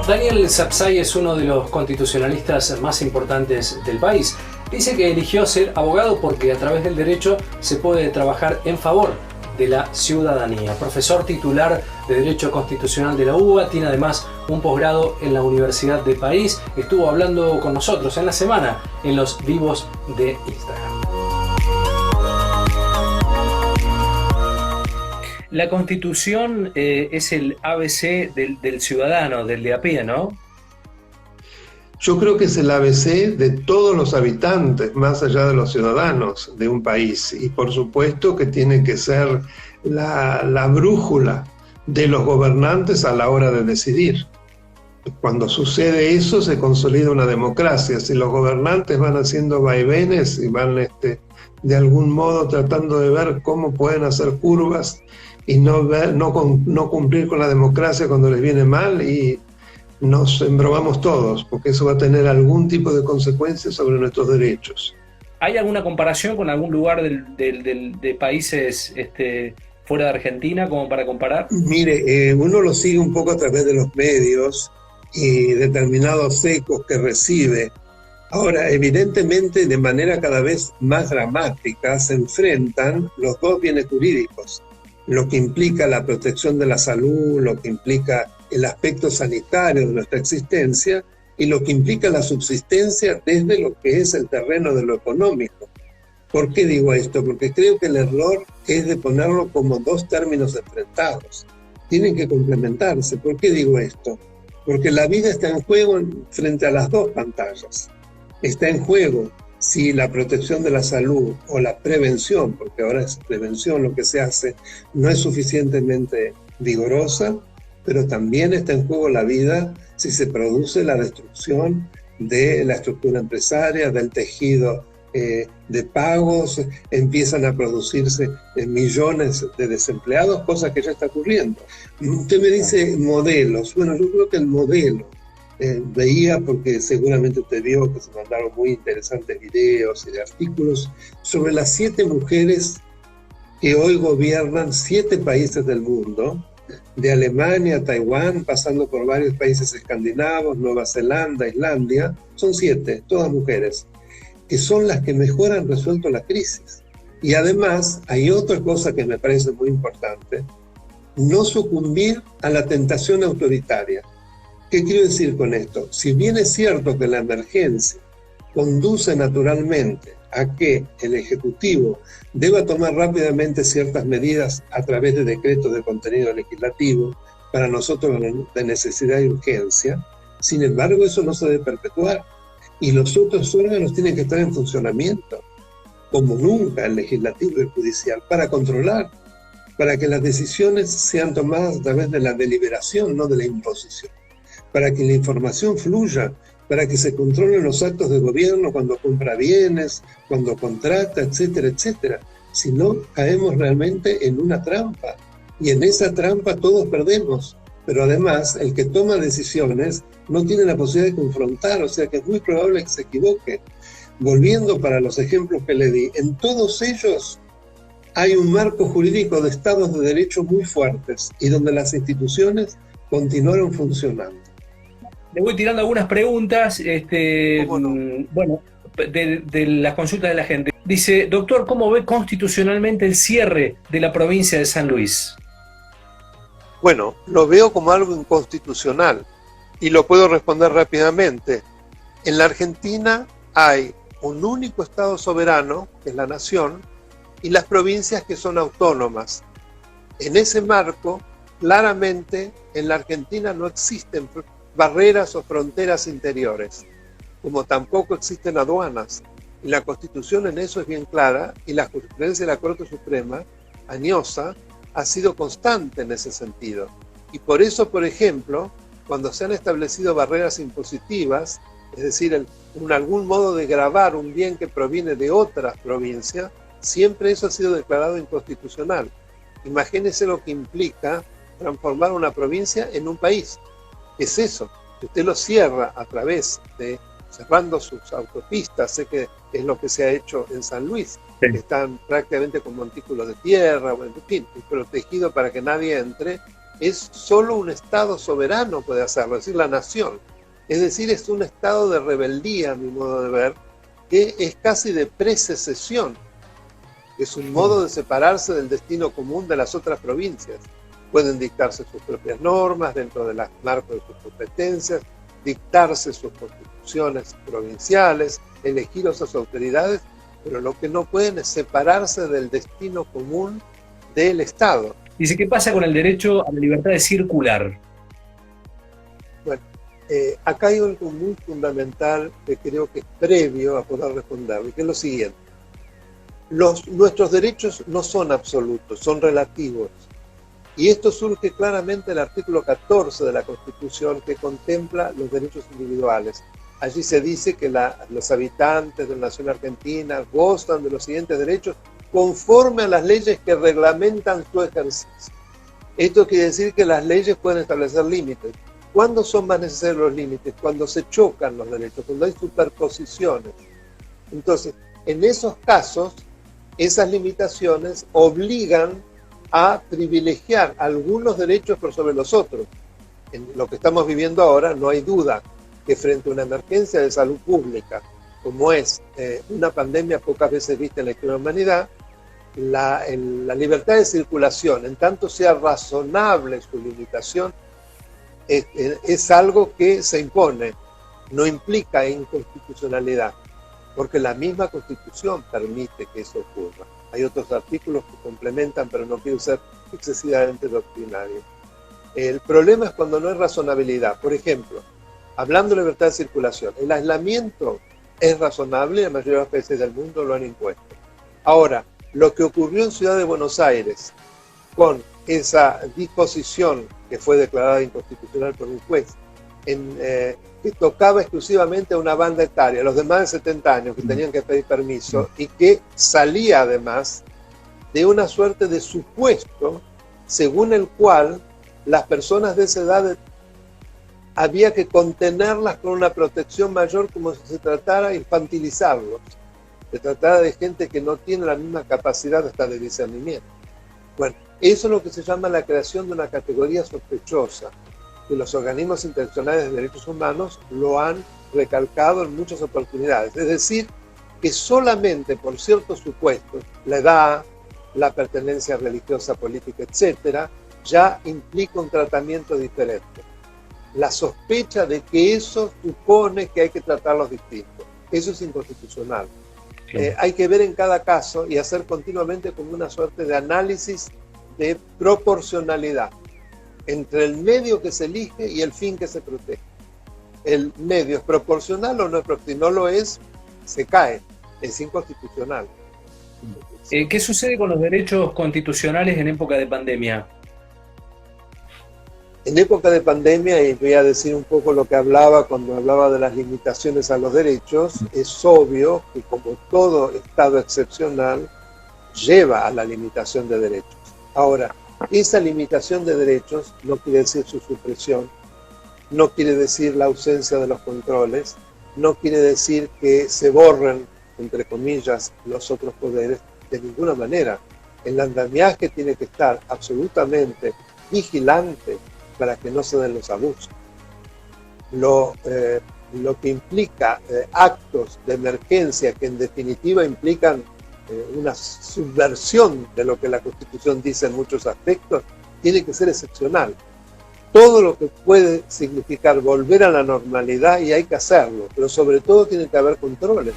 Daniel Sapsay es uno de los constitucionalistas más importantes del país. Dice que eligió ser abogado porque a través del derecho se puede trabajar en favor de la ciudadanía. Profesor titular de Derecho Constitucional de la UBA, tiene además un posgrado en la Universidad de París. Estuvo hablando con nosotros en la semana en los vivos de Instagram. La Constitución es el ABC del ciudadano, del de a pie, ¿no? Yo creo que es el ABC de todos los habitantes, más allá de los ciudadanos de un país. Y por supuesto que tiene que ser la brújula de los gobernantes a la hora de decidir. Cuando sucede eso, se consolida una democracia. Si los gobernantes van haciendo vaivenes y van de algún modo tratando de ver cómo pueden hacer curvas y no cumplir con la democracia cuando les viene mal, y nos embromamos todos, porque eso va a tener algún tipo de consecuencias sobre nuestros derechos. ¿Hay alguna comparación con algún lugar de países fuera de Argentina como para comparar? Mire, uno lo sigue un poco a través de los medios y determinados ecos que recibe. Ahora, evidentemente, de manera cada vez más dramática, se enfrentan los dos bienes jurídicos, lo que implica la protección de la salud, lo que implica el aspecto sanitario de nuestra existencia y lo que implica la subsistencia desde lo que es el terreno de lo económico. ¿Por qué digo esto? Porque creo que el error es de ponerlo como dos términos enfrentados. Tienen que complementarse. ¿Por qué digo esto? Porque la vida está en juego frente a las dos pantallas. Está en juego si la protección de la salud o la prevención, porque ahora es prevención lo que se hace, no es suficientemente vigorosa, pero también está en juego la vida si se produce la destrucción de la estructura empresaria, del tejido de pagos, empiezan a producirse millones de desempleados, cosa que ya está ocurriendo. Usted me dice modelos. Bueno, yo creo que el modelo, veía, porque seguramente usted vio que se mandaron muy interesantes videos y artículos sobre las 7 mujeres que hoy gobiernan 7 países del mundo, de Alemania a Taiwán, pasando por varios países escandinavos, Nueva Zelanda, Islandia. Son 7, todas mujeres, que son las que mejor han resuelto la crisis. Y además hay otra cosa que me parece muy importante: no sucumbir a la tentación autoritaria. ¿Qué quiero decir con esto? Si bien es cierto que la emergencia conduce naturalmente a que el Ejecutivo deba tomar rápidamente ciertas medidas a través de decretos de contenido legislativo, para nosotros de necesidad y urgencia, sin embargo eso no se debe perpetuar. Y los otros órganos tienen que estar en funcionamiento, como nunca el legislativo y el judicial, para controlar, para que las decisiones sean tomadas a través de la deliberación, no de la imposición, para que la información fluya, para que se controlen los actos de gobierno cuando compra bienes, cuando contrata, etcétera, etcétera. Si no, caemos realmente en una trampa, y en esa trampa todos perdemos. Pero además, el que toma decisiones no tiene la posibilidad de confrontar, o sea que es muy probable que se equivoque. Volviendo para los ejemplos que le di, en todos ellos hay un marco jurídico de estados de derecho muy fuertes y donde las instituciones continuaron funcionando. Le voy tirando algunas preguntas, bueno, de las consultas de la gente. Dice, doctor, ¿cómo ve constitucionalmente el cierre de la provincia de San Luis? Bueno, lo veo como algo inconstitucional y lo puedo responder rápidamente. En la Argentina hay un único Estado soberano, que es la nación, y las provincias que son autónomas. En ese marco, claramente, en la Argentina no existen barreras o fronteras interiores, como tampoco existen aduanas. Y la Constitución en eso es bien clara, y la jurisprudencia de la Corte Suprema, añosa, ha sido constante en ese sentido. Y por eso, por ejemplo, cuando se han establecido barreras impositivas, es decir, en algún modo de gravar un bien que proviene de otra provincia, siempre eso ha sido declarado inconstitucional. Imagínese lo que implica transformar una provincia en un país. Es eso, que usted lo cierra a través de cerrando sus autopistas. Sé que es lo que se ha hecho en San Luis, sí, que están prácticamente con montículos de tierra, bueno, en fin, protegido para que nadie entre, es solo un Estado soberano puede hacerlo, es decir, la nación. Es decir, es un estado de rebeldía, a mi modo de ver, que es casi de presecesión. Es un modo de separarse del destino común de las otras provincias. Pueden dictarse sus propias normas dentro del marco de sus competencias, dictarse sus constituciones provinciales, elegir a sus autoridades, pero lo que no pueden es separarse del destino común del Estado. Dice, ¿qué pasa con el derecho a la libertad de circular? Bueno, acá hay algo muy fundamental que creo que es previo a poder responderlo, que es lo siguiente. Nuestros derechos no son absolutos, son relativos. Y esto surge claramente en el artículo 14 de la Constitución, que contempla los derechos individuales. Allí se dice que los habitantes de la nación argentina gozan de los siguientes derechos conforme a las leyes que reglamentan su ejercicio. Esto quiere decir que las leyes pueden establecer límites. ¿Cuándo son más necesarios los límites? Cuando se chocan los derechos, cuando hay superposiciones. Entonces, en esos casos, esas limitaciones obligan a privilegiar algunos derechos por sobre los otros. En lo que estamos viviendo ahora, no hay duda que frente a una emergencia de salud pública, como es una pandemia pocas veces vista en la historia de la humanidad, la libertad de circulación, en tanto sea razonable su limitación, es algo que se impone, no implica inconstitucionalidad, porque la misma Constitución permite que eso ocurra. Hay otros artículos que complementan, pero no quiero ser excesivamente doctrinario. El problema es cuando no hay razonabilidad. Por ejemplo, hablando de libertad de circulación, el aislamiento es razonable, la mayoría de los países del mundo lo han impuesto. Ahora, lo que ocurrió en Ciudad de Buenos Aires con esa disposición que fue declarada inconstitucional por un juez, que tocaba exclusivamente a una banda etaria, los de más de 70 años que tenían que pedir permiso, y que salía además de una suerte de supuesto según el cual las personas de esa edad había que contenerlas con una protección mayor, como si se tratara de infantilizarlos, se tratara de gente que no tiene la misma capacidad hasta de discernimiento. Bueno, eso es lo que se llama la creación de una categoría sospechosa, que los organismos internacionales de derechos humanos lo han recalcado en muchas oportunidades. Es decir, que solamente por ciertos supuestos, la edad, la pertenencia religiosa, política, etcétera, ya implica un tratamiento diferente. La sospecha de que eso supone que hay que tratarlos distintos. Eso es inconstitucional. Claro. Hay que ver en cada caso y hacer continuamente como una suerte de análisis de proporcionalidad entre el medio que se elige y el fin que se protege. El medio es proporcional o no es proporcional. Si no lo es, se cae. Es inconstitucional. ¿Qué sucede con los derechos constitucionales en época de pandemia? En época de pandemia, y voy a decir un poco lo que hablaba cuando hablaba de las limitaciones a los derechos, es obvio que como todo estado excepcional lleva a la limitación de derechos. Ahora, esa limitación de derechos no quiere decir su supresión, no quiere decir la ausencia de los controles, no quiere decir que se borren, entre comillas, los otros poderes, de ninguna manera. El andamiaje tiene que estar absolutamente vigilante para que no se den los abusos. Lo que implica actos de emergencia que en definitiva implican una subversión de lo que la Constitución dice en muchos aspectos, tiene que ser excepcional. Todo lo que puede significar volver a la normalidad y hay que hacerlo, pero sobre todo tiene que haber controles.